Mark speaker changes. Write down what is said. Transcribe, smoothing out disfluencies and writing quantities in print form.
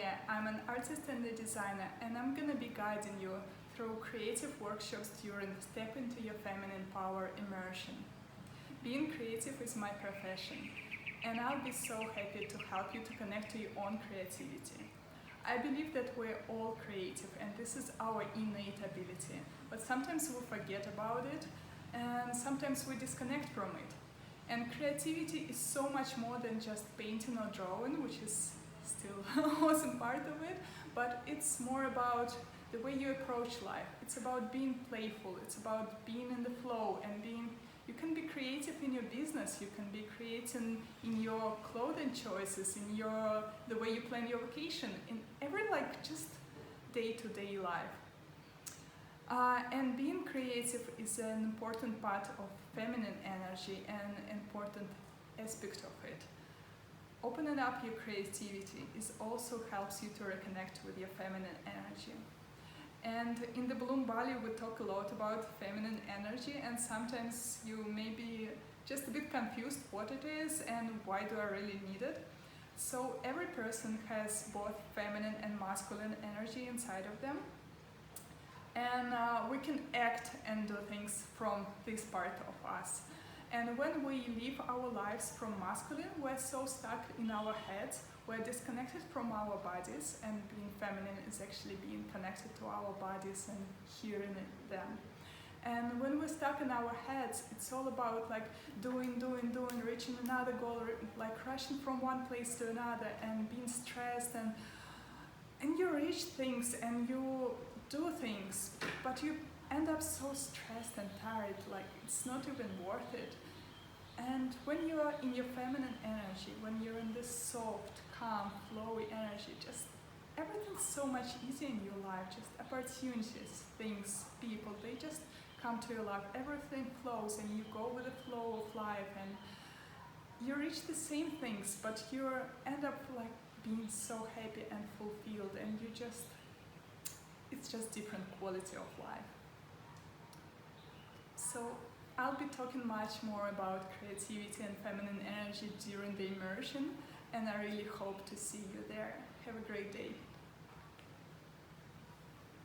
Speaker 1: Yulia, I'm an artist and a designer, and I'm gonna be guiding you through creative workshops during Step into Your Feminine Power Immersion. Being creative is my profession, and I'll be so happy to help you to connect to your own creativity. I believe that we're all creative, and this is our innate ability, but sometimes we forget about it, and sometimes we disconnect from it. And creativity is so much more than just painting or drawing, which is still an awesome part of it, but it's more about the way you approach life. It's about being playful, it's about being in the flow and you can be creative in your business, you can be creative in your clothing choices, in the way you plan your vacation, in every just day-to-day life. And being creative is an important part of feminine energy and an important aspect of it. Opening up your creativity also helps you to reconnect with your feminine energy. And in the Bloom Bali we talk a lot about feminine energy, and sometimes you may be just a bit confused what it is and why do I really need it. So every person has both feminine and masculine energy inside of them. And we can act and do things from this part of us. And when we live our lives from masculine, we're so stuck in our heads, we're disconnected from our bodies, and being feminine is actually being connected to our bodies and hearing them. And when we're stuck in our heads, it's all about doing, reaching another goal, rushing from one place to another and being stressed, and you reach things and you do things, but you end up so stressed and tired, it's not even worth it. And when you are in your feminine energy, when you're in this soft, calm, flowy energy, just everything's so much easier in your life, just opportunities, things, people, they just come to your life, everything flows and you go with the flow of life and you reach the same things, but you end up being so happy and fulfilled, and it's just different quality of life. So I'll be talking much more about creativity and feminine energy during the immersion, and I really hope to see you there. Have a great day.